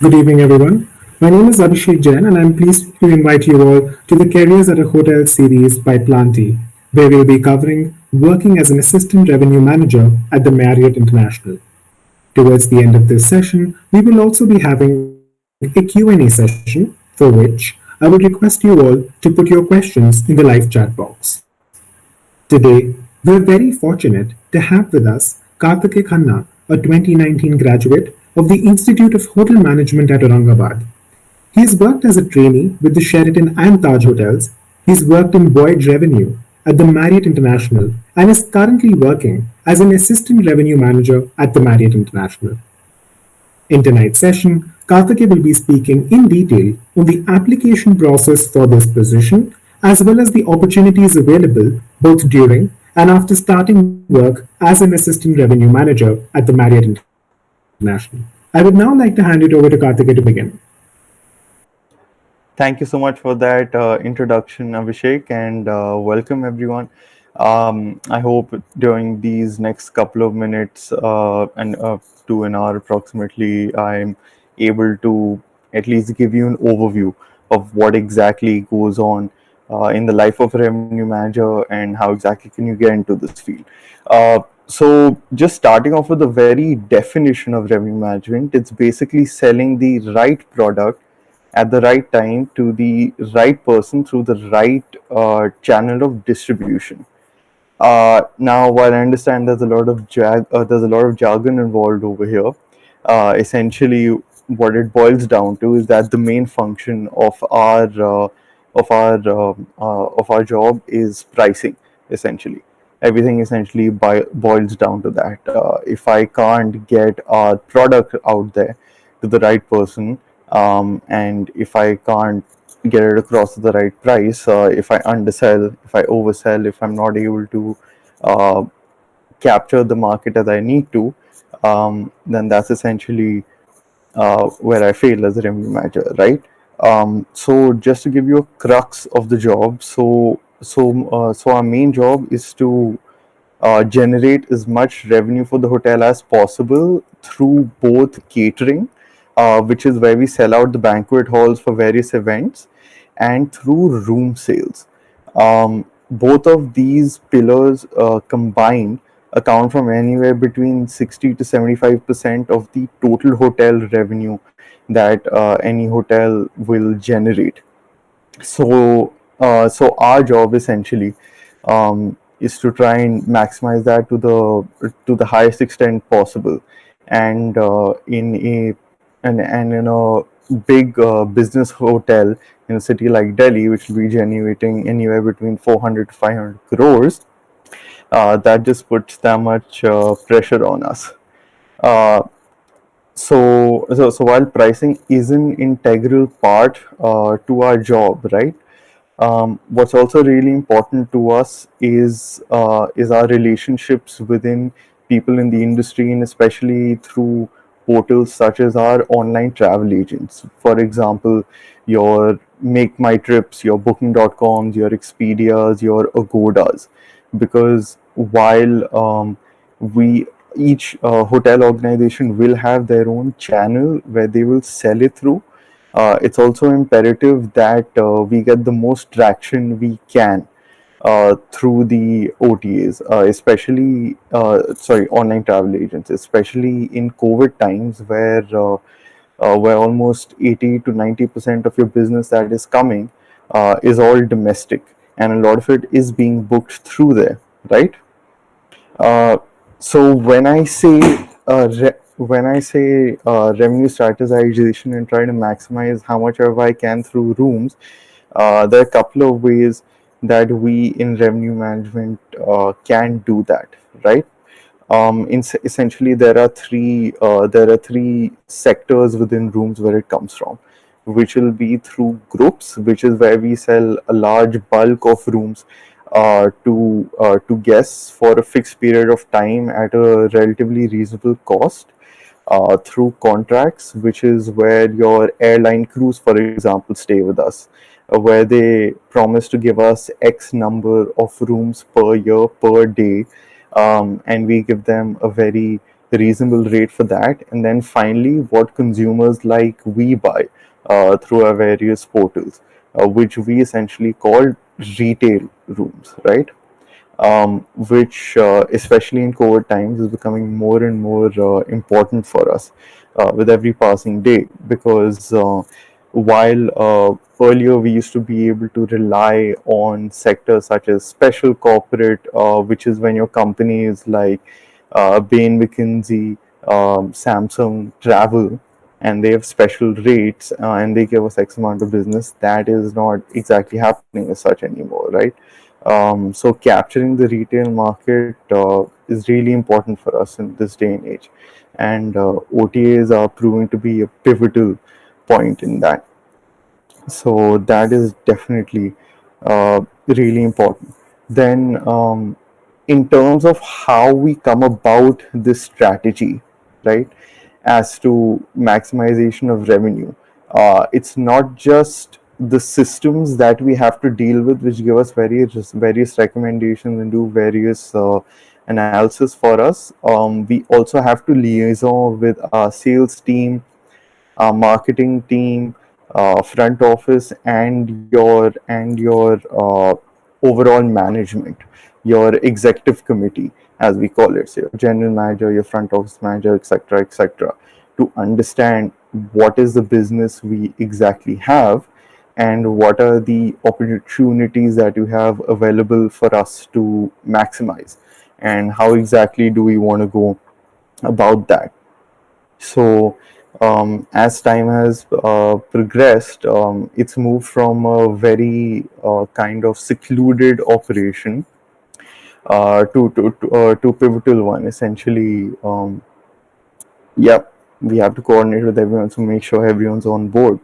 Good evening, everyone. My name is Abhishek Jain, and I'm pleased to invite you all to the Careers at a Hotel series by Planty, where we'll be covering working as an assistant revenue manager at the Marriott International. Towards the end of this session, we will also be having a Q&A session, for which I would request you all to put your questions in the live chat box. Today, we're very fortunate to have with us Kartikeya Khanna, a 2019 graduate of the Institute of Hotel Management at Aurangabad. He has worked as a trainee with the Sheraton and Taj Hotels. He's worked in voyage revenue at the Marriott International and is currently working as an assistant revenue manager at the Marriott International. In tonight's session, Karthike will be speaking in detail on the application process for this position, as well as the opportunities available both during and after starting work as an assistant revenue manager at the Marriott International. I would now like to hand it over to Karthike to begin. Thank you so much for that introduction, Abhishek, and welcome everyone. I hope during these next couple of minutes and to an hour approximately, I'm able to at least give you an overview of what exactly goes on in the life of a revenue manager and how exactly can you get into this field. So, just starting off with the very definition of revenue management, it's basically selling the right product at the right time to the right person through the right channel of distribution. Now, while I understand there's a lot of jargon involved over here, essentially what it boils down to is that the main function of our job is pricing. Essentially, everything essentially boils down to that. If I can't get our product out there to the right person, and if I can't get it across to the right price, if I undersell, if I oversell, if I'm not able to uh, capture the market as I need to, then that's essentially where I fail as a revenue manager, right? So just to give you a crux of the job, so our main job is to generate as much revenue for the hotel as possible through both catering, which is where we sell out the banquet halls for various events, and through room sales. Both of these pillars combined account from anywhere between 60 to 75% of the total hotel revenue that any hotel will generate. So our job essentially is to try and maximize that to the highest extent possible, and in a big business hotel in a city like Delhi, which will be generating anywhere between 400 to 500 crores, that just puts that much pressure on us. Uh, so while pricing is an integral part to our job, right? What's also really important to us is our relationships within people in the industry, and especially through portals such as our online travel agents. For example, your Make My Trips, your Booking.coms, your Expedias, your Agodas, because while we each hotel organization will have their own channel where they will sell it through, it's also imperative that we get the most traction we can through the OTAs, online travel agents, especially in COVID times where almost 80 to 90% of your business that is coming is all domestic, and a lot of it is being booked through there, right? Uh, so when I say revenue strategization and try to maximize how much ever I can through rooms, there are a couple of ways that we in revenue management can do that, right? Essentially, there are three sectors within rooms where it comes from, which will be through groups, which is where we sell a large bulk of rooms to guests for a fixed period of time at a relatively reasonable cost. Through contracts, which is where your airline crews, for example, stay with us, where they promise to give us X number of rooms per year, per day, and we give them a very reasonable rate for that, and then finally what consumers like we buy through our various portals, which we essentially call retail rooms, right? Which, especially in COVID times, is becoming more and more important for us with every passing day. Because while earlier we used to be able to rely on sectors such as special corporate, which is when your company is like Bain McKinsey, Samsung, Travel, and they have special rates and they give us X amount of business, that is not exactly happening as such anymore, right? So capturing the retail market is really important for us in this day and age, and OTAs are proving to be a pivotal point in that. So that is definitely really important. Then, in terms of how we come about this strategy, right, as to maximization of revenue, it's not just the systems that we have to deal with, which give us various recommendations and do various analysis for us. We also have to liaison with our sales team, marketing team, front office, and your overall management, your executive committee, as we call it, so your general manager, your front office manager, etc., etc., to understand what is the business we exactly have and what are the opportunities that you have available for us to maximize, and how exactly do we want to go about that. So, as time has progressed, it's moved from a very kind of secluded operation to pivotal one. Essentially, yep, we have to coordinate with everyone to make sure everyone's on board.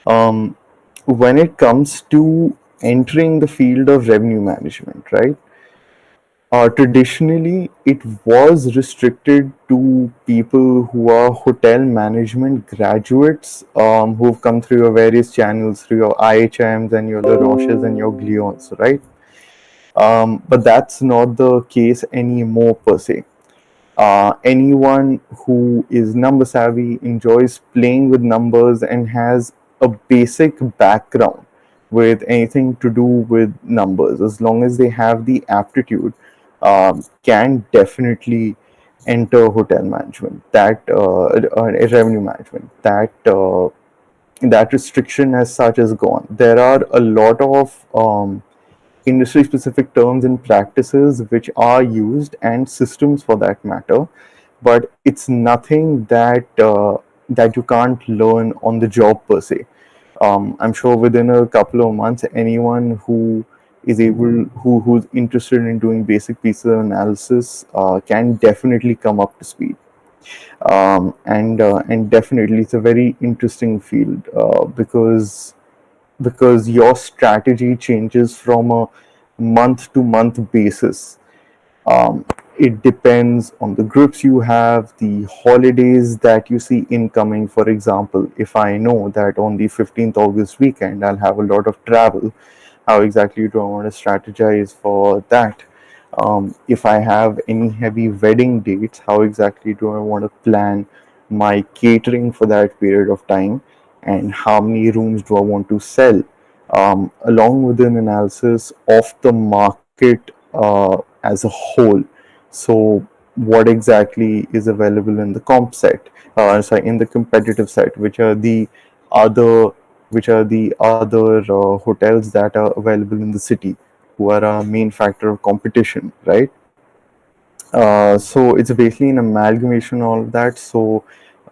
Um, when it comes to entering the field of revenue management, right? Traditionally, it was restricted to people who are hotel management graduates, who've come through your various channels, through your IHMs and your La Roches and your Glions, right? But that's not the case anymore per se. Anyone who is number savvy, enjoys playing with numbers, and has a basic background with anything to do with numbers, as long as they have the aptitude, can definitely enter hotel management, that revenue management. That restriction as such is gone. There are a lot of industry specific terms and practices which are used, and systems for that matter, but it's nothing that you can't learn on the job per se. I'm sure within a couple of months, anyone who is able who's interested in doing basic pieces of analysis can definitely come up to speed. And definitely it's a very interesting field, because your strategy changes from a month to month basis. Um, it depends on the groups you have, the holidays that you see incoming. For example, if I know that on the 15th August weekend I'll have a lot of travel, how exactly do I want to strategize for that? If I have any heavy wedding dates, how exactly do I want to plan my catering for that period of time? And how many rooms do I want to sell? Along with an analysis of the market as a whole. So, what exactly is available in the comp set? Sorry, in the competitive set, other which are the other hotels that are available in the city, who are a main factor of competition, right? So it's basically an amalgamation of all of that. So,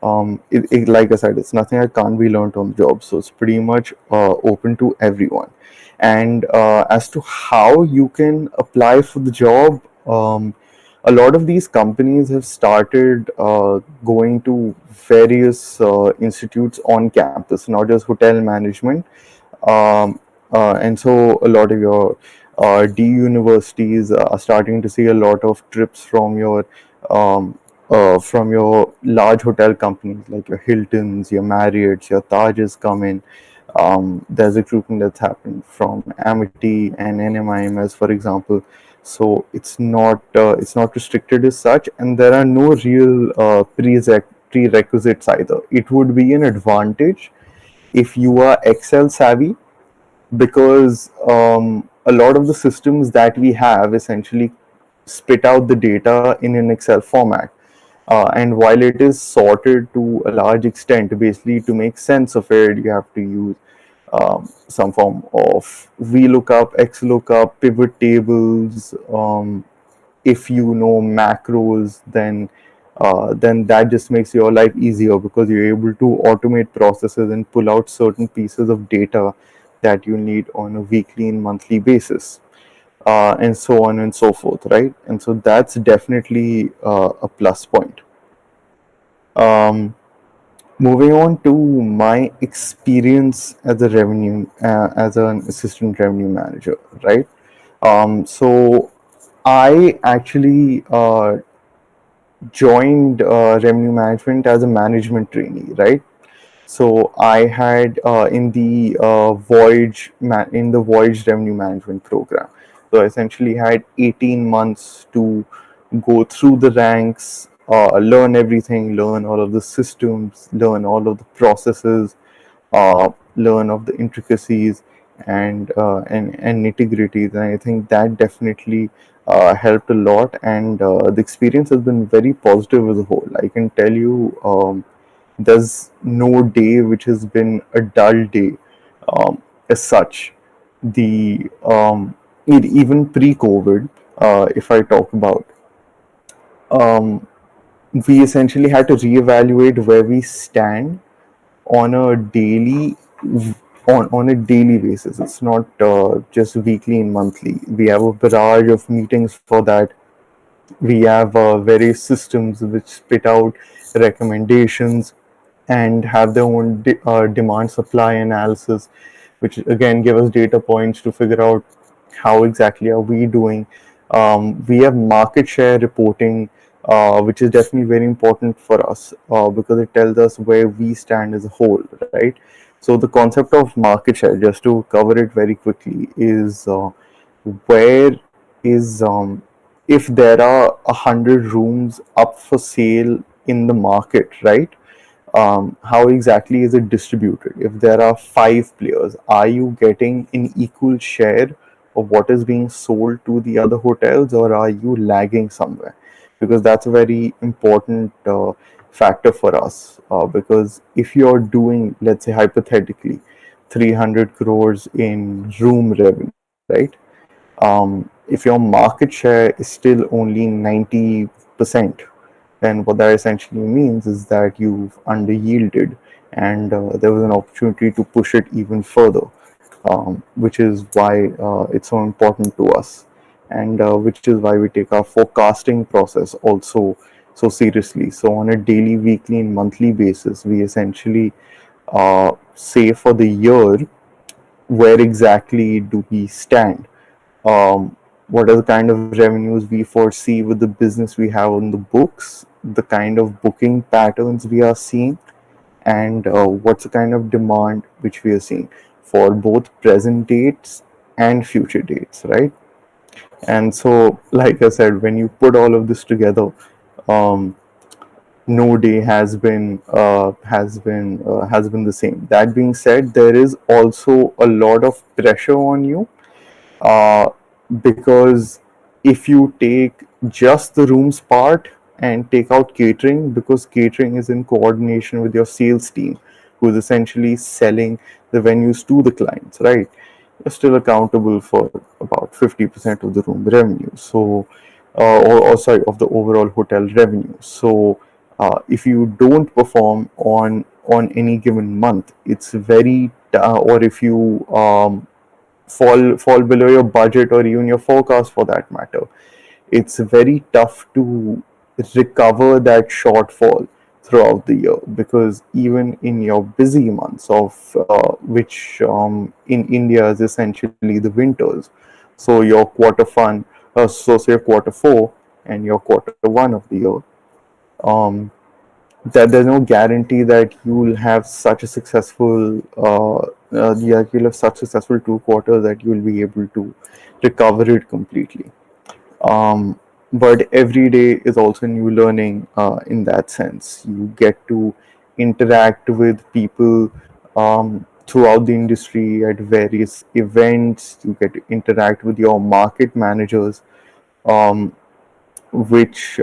like I said, it's nothing that can't be learned on the job. So it's pretty much open to everyone. And as to how you can apply for the job, a lot of these companies have started going to various institutes on campus, not just hotel management. um, and so a lot of your D universities are starting to see a lot of trips from your large hotel companies like your Hiltons, your Marriotts, your Tajes come in. There's recruitment that's happened from Amity and NMIMS, for example. So it's not restricted as such, and there are no real prerequisites either. It would be an advantage if you are Excel savvy, because a lot of the systems that we have essentially spit out the data in an Excel format. And while it is sorted to a large extent, basically to make sense of it, you have to use some form of VLOOKUP, XLOOKUP, pivot tables. If you know macros, then that just makes your life easier, because you're able to automate processes and pull out certain pieces of data that you need on a weekly and monthly basis, and so on and so forth, right? And so that's definitely a plus point. Um, Moving on to my experience as a as an assistant revenue manager, right? So I actually joined revenue management as a management trainee, right? So I had in the Voyage Revenue Management program. So I essentially had 18 months to go through the ranks, learn everything, learn all of the systems, learn all of the processes, learn of the intricacies and nitty gritties. And I think that definitely helped a lot. And the experience has been very positive as a whole. I can tell you. There's no day which has been a dull day as such. The Even pre-COVID, if I talk about, um, we essentially had to reevaluate where we stand on a daily on a daily basis. It's not just weekly and monthly. We have a barrage of meetings for that. We have various systems which spit out recommendations and have their own demand supply analysis, which again give us data points to figure out how exactly are we doing. We have market share reporting, which is definitely very important for us, because it tells us where we stand as a whole, right? So the concept of market share, just to cover it very quickly, is where is if there are 100 rooms up for sale in the market, right? How exactly is it distributed? If there are five players, are you getting an equal share of what is being sold to the other hotels, or are you lagging somewhere? Because that's a very important factor for us. Because if you're doing, let's say hypothetically, 300 crores in room revenue, right? If your market share is still only 90%, then what that essentially means is that you've under yielded, and there was an opportunity to push it even further, which is why it's so important to us, and which is why we take our forecasting process also so seriously. So on a daily, weekly, and monthly basis, we essentially say for the year where exactly do we stand, what are the kind of revenues we foresee with the business we have on the books, the kind of booking patterns we are seeing, and what's the kind of demand which we are seeing for both present dates and future dates, right? And so, like I said, when you put all of this together, um, no day has been the same. That being said, there is also a lot of pressure on you, uh, because if you take just the rooms part and take out catering, because catering is in coordination with your sales team, who is essentially selling the venues to the clients, right? You're still accountable for about 50% of the room revenue. So, or sorry, of the overall hotel revenue. So, if you don't perform on any given month, it's or if you fall below your budget or even your forecast for that matter, it's very tough to recover that shortfall throughout the year, because even in your busy months of which in India is essentially the winters, so your say quarter four and your quarter one of the year, um, that there's no guarantee that you'll have such a successful yeah, you'll have such successful 2 quarters that you'll be able to recover it completely. um, but every day is also new learning in that sense. You get to interact with people throughout the industry at various events. You get to interact with your market managers, um, which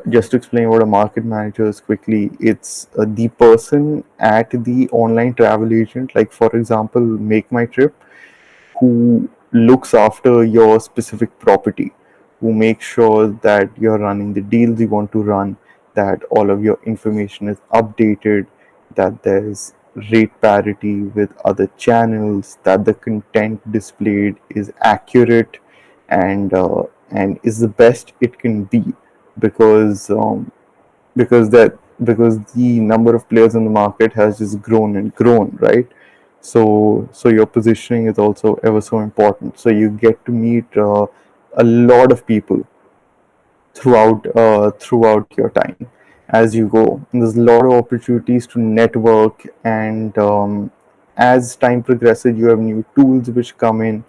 just to explain what a market manager is quickly, it's the person at the online travel agent, like for example Make My Trip, who looks after your specific property, who makes sure that you're running the deals you want to run, that all of your information is updated, that there's rate parity with other channels, that the content displayed is accurate and is the best it can be, because because the number of players in the market has just grown and grown, right? So your positioning is also ever so important. So you get to meet a lot of people throughout your time as you go. And there's a lot of opportunities to network, and as time progresses, you have new tools which come in,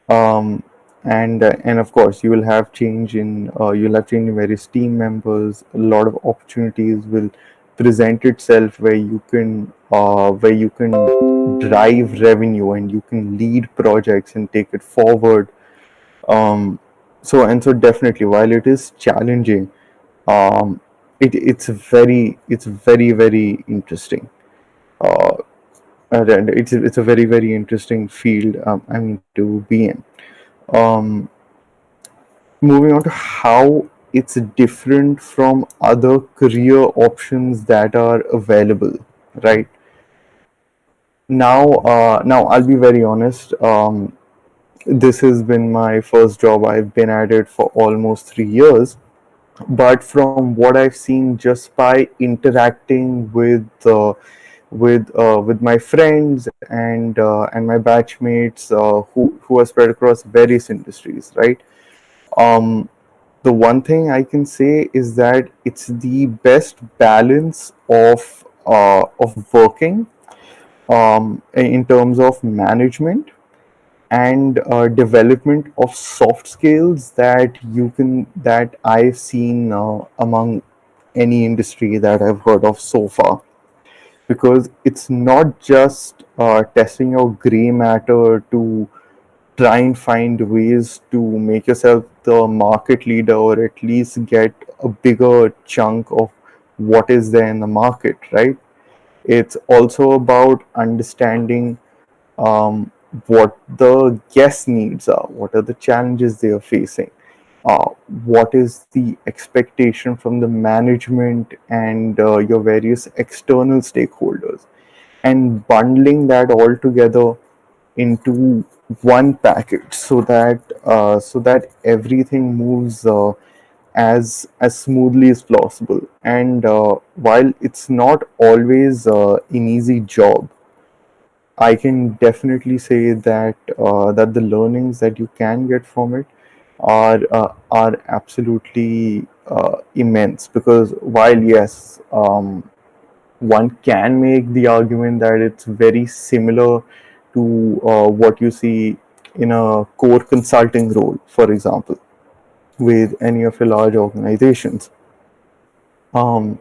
um, and of course you'll have change in various team members. A lot of opportunities will present itself where you can drive revenue and you can lead projects and take it forward. um, so definitely, while it is challenging, um, it's very interesting. uh, and it's a very interesting field, I mean, to be in. um, Moving on to how it's different from other career options that are available, right? Now I'll be very honest. This has been my first job. I've been at it for almost 3 years, but from what I've seen just by interacting with my friends and my batchmates who are spread across various industries, right? Um, the one thing I can say is that it's the best balance of working, in terms of management and development of soft skills that I've seen among any industry that I've heard of so far. Because it's not just testing your gray matter to try and find ways to make yourself the market leader, or at least get a bigger chunk of what is there in the market, right? It's also about understanding um, what the guest needs are, what are the challenges they are facing, uh, what is the expectation from the management and your various external stakeholders, and bundling that all together into one package, so that everything moves as smoothly as possible. And while it's not always an easy job, I can definitely say that the learnings that you can get from it are absolutely immense. Because while yes, one can make the argument that it's very similar to what you see in a core consulting role, for example, with any of your large organizations. Um,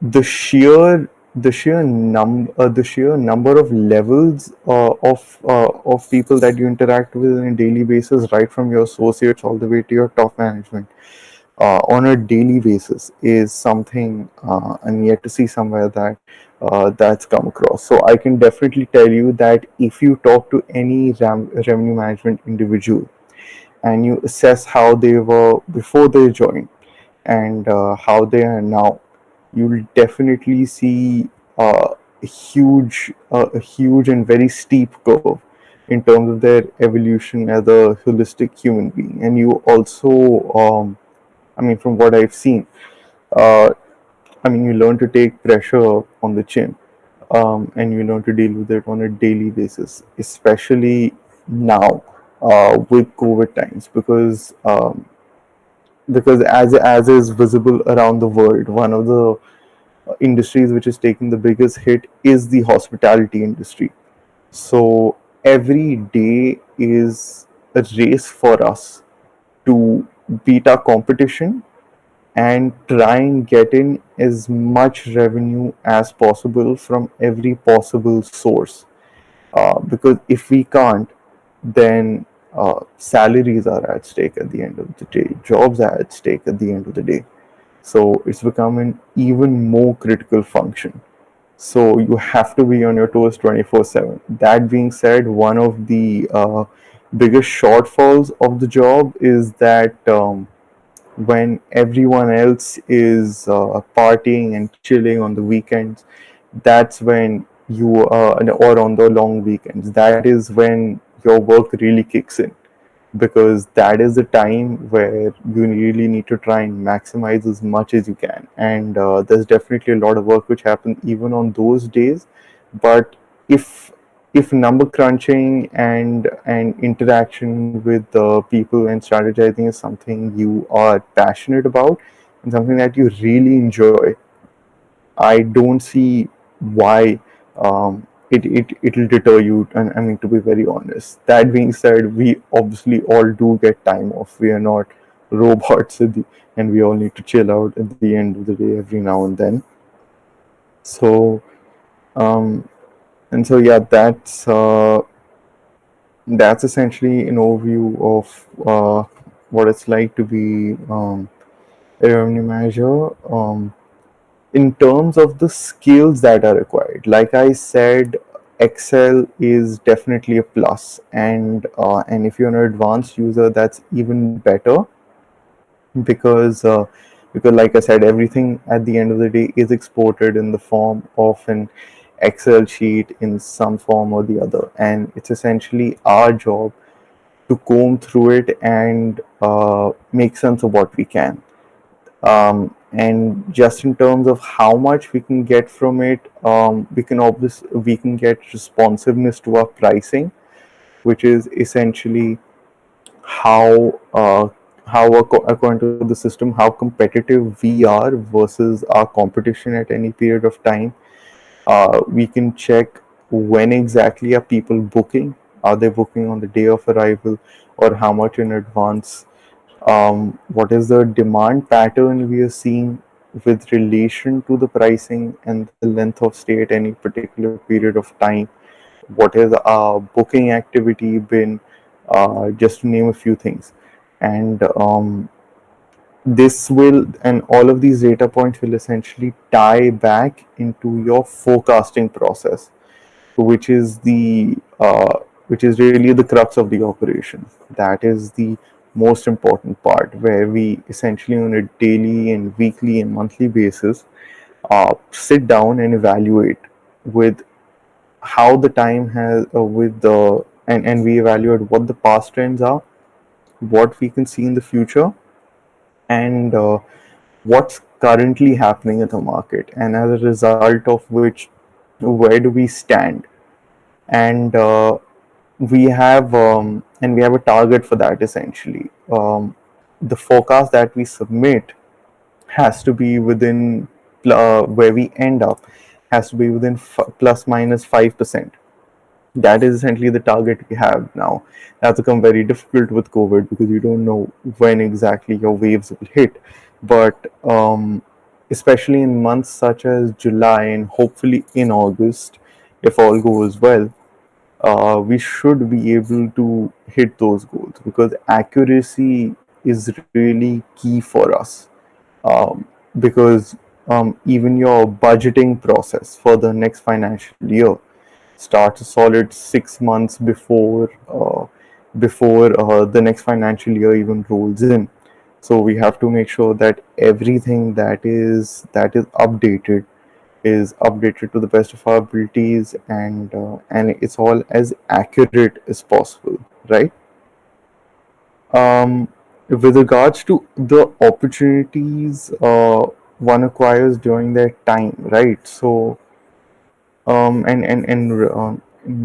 the sheer the sheer number of levels of people that you interact with on a daily basis, right from your associates all the way to your top management, on a daily basis, is something I'm yet to see somewhere that's come across. So I can definitely tell you that if you talk to any revenue management individual and you assess how they were before they joined and how they are now, you'll definitely see a huge and very steep curve in terms of their evolution as a holistic human being. And you also, I mean, from what I've seen, uh, I mean, you learn to take pressure on the chin, and you learn to deal with it on a daily basis, especially now with COVID times, because because as is visible around the world, one of the industries which is taking the biggest hit is the hospitality industry. So every day is a race for us to beat our competition and try and get in as much revenue as possible from every possible source. Because if we can't, then salaries are at stake at the end of the day, jobs are at stake at the end of the day. So it's become an even more critical function. So you have to be on your toes 24/7. That being said, one of the biggest shortfalls of the job is that when everyone else is partying and chilling on the weekends, that's when you or on the long weekends, that is when your work really kicks in, because that is the time where you really need to try and maximize as much as you can. And there's definitely a lot of work which happens even on those days. But if number crunching and interaction with people and strategizing is something you are passionate about and something that you really enjoy, I don't see why it'll deter you. And I mean, to be very honest. That being said, we obviously all do get time off. We are not robots, and we all need to chill out at the end of the day every now and then. So, um, and so yeah, that's essentially an overview of what it's like to be a revenue manager. In terms of the skills that are required, like I said, Excel is definitely a plus, and if you're an advanced user, that's even better, because like I said, everything at the end of the day is exported in the form of an Excel sheet in some form or the other, and it's essentially our job to comb through it and make sense of what we can. And just in terms of how much we can get from it, we can get responsiveness to our pricing, which is essentially how according to the system, how competitive we are versus our competition at any period of time. We can check when exactly are people booking. Are they booking on the day of arrival, or how much in advance? What is the demand pattern we are seeing with relation to the pricing and the length of stay at any particular period of time? What has our booking activity been? Just to name a few things. And and all of these data points will essentially tie back into your forecasting process, which is really the crux of the operation. That is the most important part, where we essentially on a daily and weekly and monthly basis sit down and evaluate with how the time has with the and we evaluate what the past trends are, what we can see in the future, and what's currently happening in the market, and as a result of which, where do we stand. And we have a target for that. Essentially, the forecast that we submit has to be within where we end up has to be within plus minus 5%. That is essentially the target we have now. That's become very difficult with COVID, because you don't know when exactly your waves will hit. But especially in months such as July and hopefully in August, if all goes well, we should be able to hit those goals, because accuracy is really key for us. Um, because even your budgeting process for the next financial year starts a solid 6 months before the next financial year even rolls in. So we have to make sure that everything that is updated to the best of our abilities, and it's all as accurate as possible, right? Um, with regards to the opportunities one acquires during their time, right? So,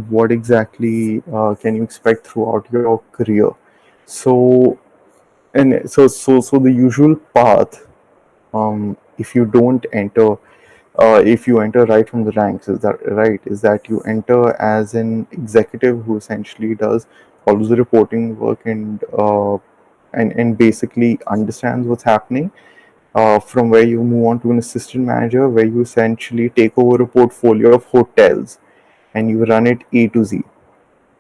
what exactly can you expect throughout your career? So, And so the usual path, if you don't enter, if you enter right from the ranks, is that right? Is that you enter as an executive who essentially does all of the reporting work and basically understands what's happening. From where you move on to an assistant manager, where you essentially take over a portfolio of hotels and you run it A to Z,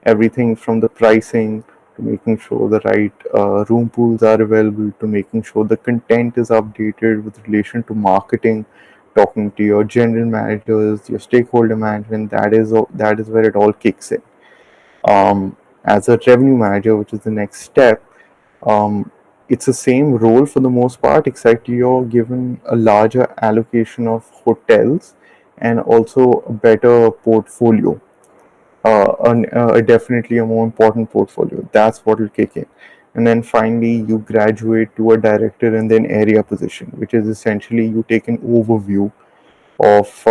everything from the pricing to making sure the right room pools are available, to making sure the content is updated with relation to marketing, talking to your general managers, your stakeholder management. That is where it all kicks in. As a revenue manager, which is the next step, um, it's the same role for the most part, except you're given a larger allocation of hotels and also a better portfolio, definitely a more important portfolio. That's what will kick in. And then finally, you graduate to a director and then area position, which is essentially you take an overview of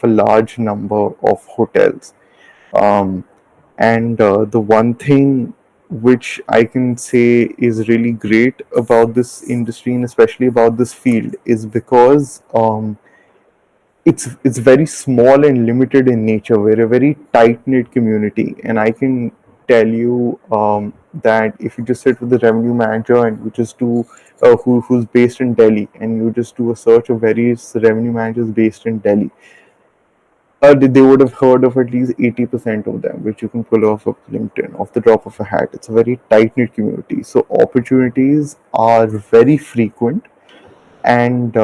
a large number of hotels. Um, and the one thing which I can say is really great about this industry and especially about this field is because it's very small and limited in nature. We're a very tight knit community, and I can tell you that if you just sit with the revenue manager and you just do who's based in Delhi, and you just do a search of various revenue managers based in Delhi, they would have heard of at least 80% of them, which you can pull off of LinkedIn, off the drop of a hat. It's a very tight knit community, so opportunities are very frequent, and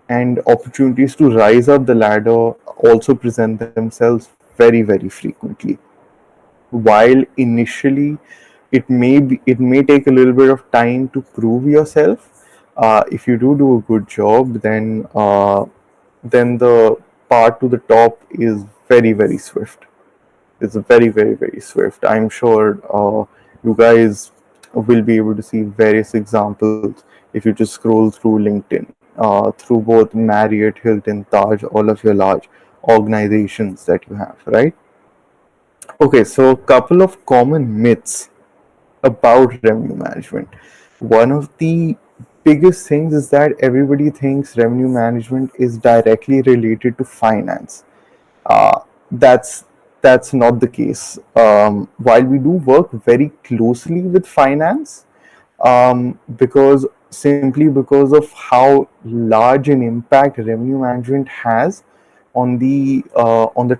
and opportunities to rise up the ladder also present themselves very frequently. While initially it may take a little bit of time to prove yourself, if you do a good job, then the path to the top is very swift. It's very swift. I'm sure you guys will be able to see various examples if you just scroll through LinkedIn, through both Marriott, Hilton, Taj, all of your large organizations that you have, right? Okay, so a couple of common myths about revenue management. One of the biggest things is that everybody thinks revenue management is directly related to finance. uh, that's that's not the case. While we do work very closely with finance, because of how large an impact revenue management has on the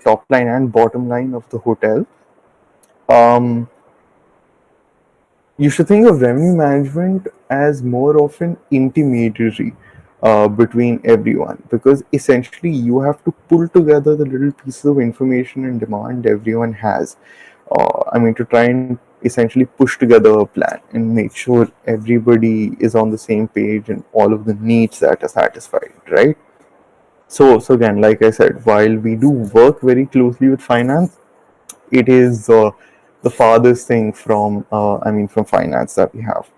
top line and bottom line of the hotel. Um, you should think of revenue management as more of an intermediary between everyone, because essentially you have to pull together the little pieces of information and demand everyone has. I mean, to try and essentially push together a plan and make sure everybody is on the same page and all of the needs that are satisfied, right? So again, like I said, while we do work very closely with finance, it is the farthest thing from from finance that we have.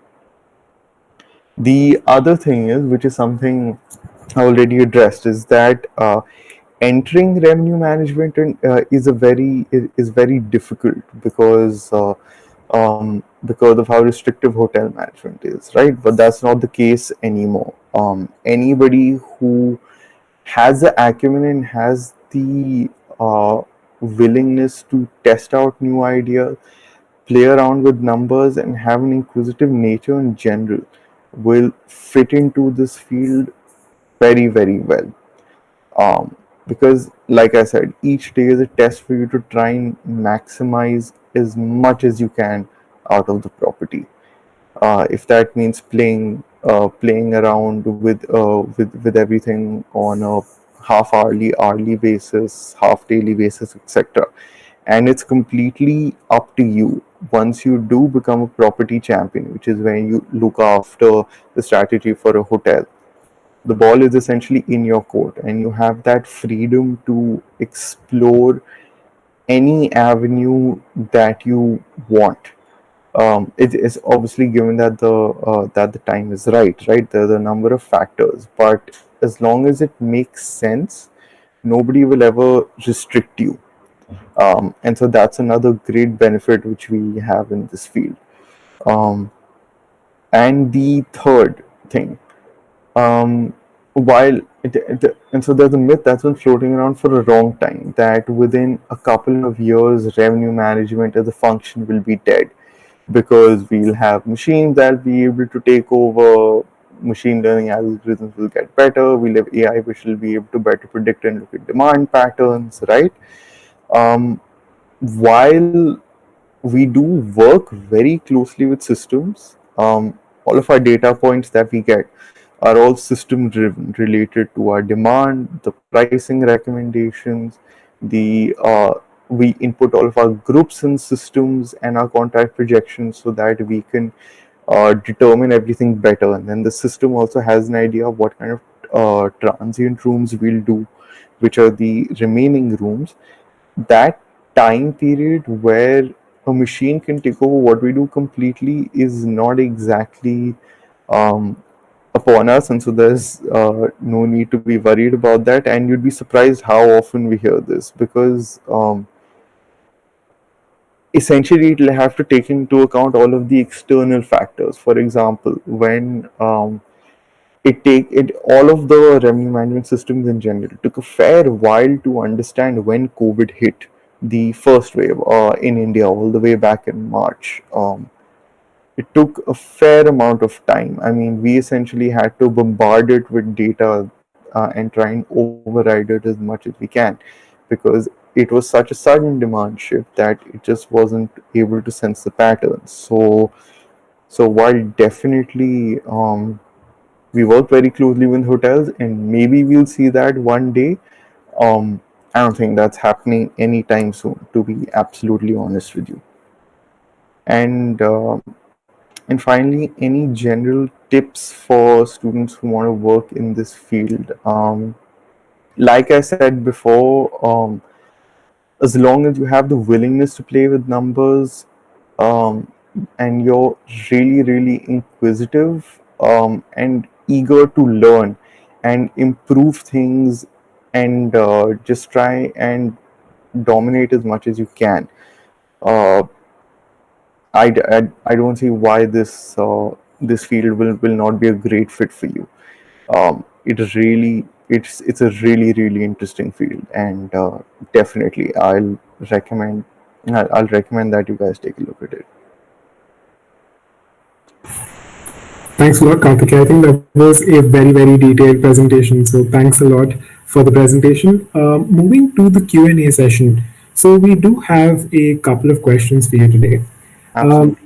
The other thing is, which is something I already addressed, is that entering revenue management is very difficult because of how restrictive hotel management is, right? But that's not the case anymore. Anybody who has the acumen and has the willingness to test out new ideas, play around with numbers, and have an inquisitive nature in general will fit into this field very well. Um, because, like I said, each day is a test for you to try and maximize as much as you can out of the property. If that means playing around with everything on a half hourly, hourly basis, half daily basis, etc. And it's completely up to you. Once you do become a property champion, which is when you look after the strategy for a hotel, the ball is essentially in your court, and you have that freedom to explore any avenue that you want. It is obviously given that the time is right. There are a number of factors, but as long as it makes sense, nobody will ever restrict you. And so that's another great benefit which we have in this field. um, And the third thing, um, and so there's a myth that's been floating around for a long time that within a couple of years, revenue management as a function will be dead because we'll have machines that'll be able to take over. Machine learning algorithms will get better. We'll have AI which will be able to better predict and look at demand patterns, right? Um, while we do work very closely with systems, all of our data points that we get are all system driven, related to our demand, the pricing recommendations, the we input all of our groups and systems and our contract projections so that we can determine everything better. And then the system also has an idea of what kind of transient rooms we'll do, which are the remaining rooms. That time period where a machine can take over what we do completely is not exactly um, upon us, and so there's no need to be worried about that. And you'd be surprised how often we hear this because essentially it'll have to take into account all of the external factors. For example, when it all of the revenue management systems in general took a fair while to understand when COVID hit the first wave in India all the way back in March. It took a fair amount of time. I mean, we essentially had to bombard it with data and try and override it as much as we can because it was such a sudden demand shift that it just wasn't able to sense the patterns. So while definitely we work very closely with hotels, and maybe we'll see that one day. Um, I don't think that's happening anytime soon, to be absolutely honest with you. And and finally, any general tips for students who want to work in this field? Like I said before, as long as you have the willingness to play with numbers, um, and you're really, really inquisitive and eager to learn and improve things and just try and dominate as much as you can. Uh, I don't see why this field will not be a great fit for you. It is really it's a really really interesting field, and definitely recommend I'll recommend that you guys take a look at it. Thanks a lot, Karthik. I think that was a very, very detailed presentation. So thanks a lot for the presentation. Moving to the Q&A session. So we do have a couple of questions for you today. Um,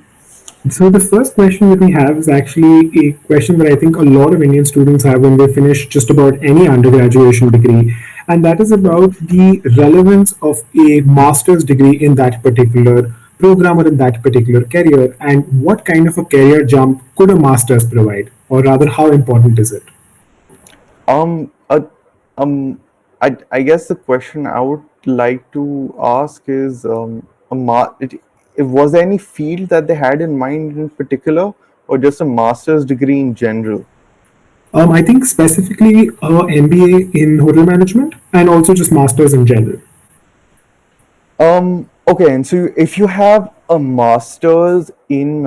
Absolutely. so the first question that we have is actually a question that I think a lot of Indian students have when they finish just about any undergraduation degree, and that is about the relevance of a master's degree in that particular program or in that particular career, and what kind of a career jump could a master's provide, or rather, how important is it? Um, uh, I guess the question I would like to ask is, was there any field that they had in mind in particular, or just a master's degree in general? I think specifically MBA in hotel management and also just masters in general. Okay, and so if you have a master's in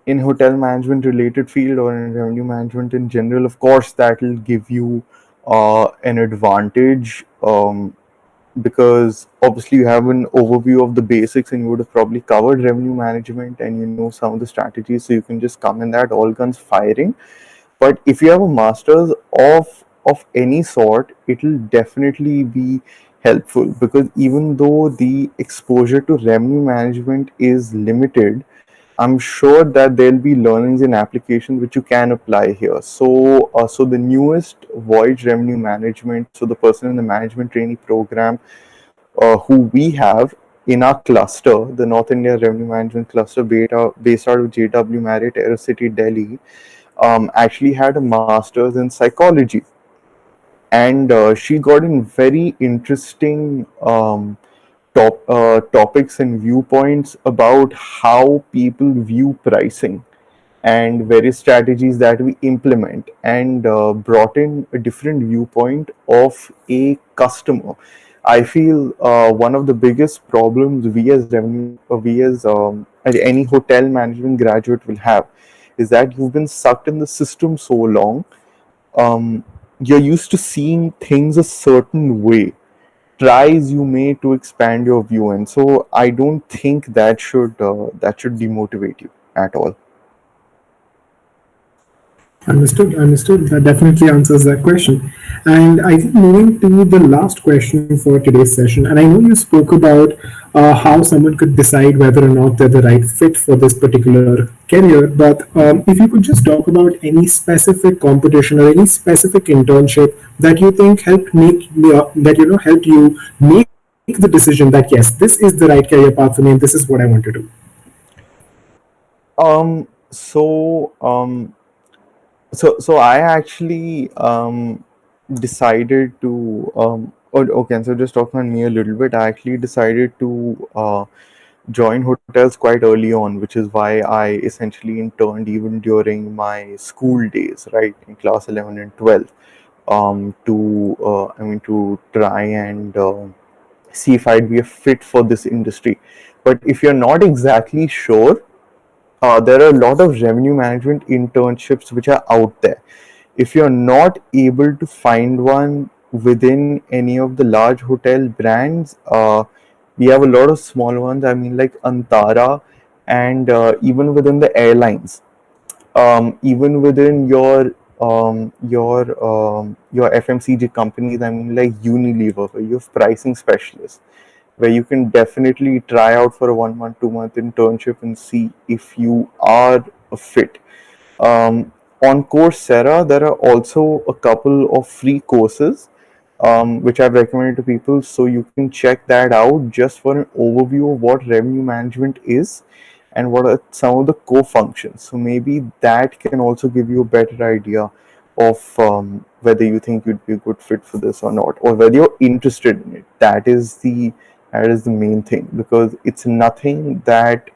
hotel management related field or in revenue management in general, of course that will give you an advantage. Because obviously you have an overview of the basics and you would have probably covered revenue management and you know some of the strategies, so you can just come in that all guns firing. But if you have a master's of any sort, it'll definitely be helpful because even though the exposure to revenue management is limited, I'm sure that there'll be learnings and applications which you can apply here. So the newest Voyage Revenue Management, so the person in the management trainee program who we have in our cluster, the North India Revenue Management Cluster, based out of JW Marriott Aerocity, Delhi, actually had a master's in psychology, and she got in very interesting topics and viewpoints about how people view pricing and various strategies that we implement, and brought in a different viewpoint of a customer. I feel one of the biggest problems we as any hotel management graduate will have is that you've been sucked in the system so long, um, you're used to seeing things a certain way. Try as you may to expand your view, and so I don't think that should demotivate you at all. Understood, understood. That definitely answers that question. And I think moving to the last question for today's session, and I know you spoke about how someone could decide whether or not they're the right fit for this particular career, but if you could just talk about any specific competition or any specific internship that you think helped make that helped you make the decision that yes, this is the right career path for me, and this is what I want to do. So so I actually decided to okay, so just talking on me a little bit, I actually decided to join hotels quite early on, which is why I essentially interned even during my school days, right, in class 11 and 12, to to try and see if I'd be a fit for this industry. But if you're not exactly sure, there are a lot of revenue management internships which are out there. If you're not able to find one within any of the large hotel brands, we have a lot of small ones. I mean, like Antara, and even within the airlines, even within your FMCG companies. I mean, like Unilever, where you have pricing specialists, where you can definitely try out for a 1 month, 2 month internship and see if you are a fit. On Coursera, there are also a couple of free courses which I've recommended to people, so you can check that out just for an overview of what revenue management is and what are some of the co-functions. So maybe that can also give you a better idea of whether you think you'd be a good fit for this or not, or whether you're interested in it. That is the main thing, because it's nothing that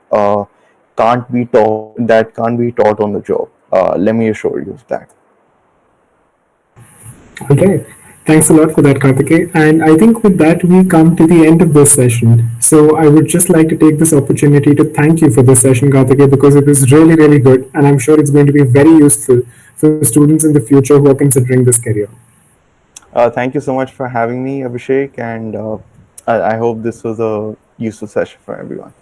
can't be taught on the job. Let me assure you of that. Okay. Thanks a lot for that, Kartikeya. And I think with that, we come to the end of this session. So I would just like to take this opportunity to thank you for this session, Kartikeya, because it was really, really good. And I'm sure it's going to be very useful for students in the future who are considering this career. Thank you so much for having me, Abhishek, and I hope this was a useful session for everyone.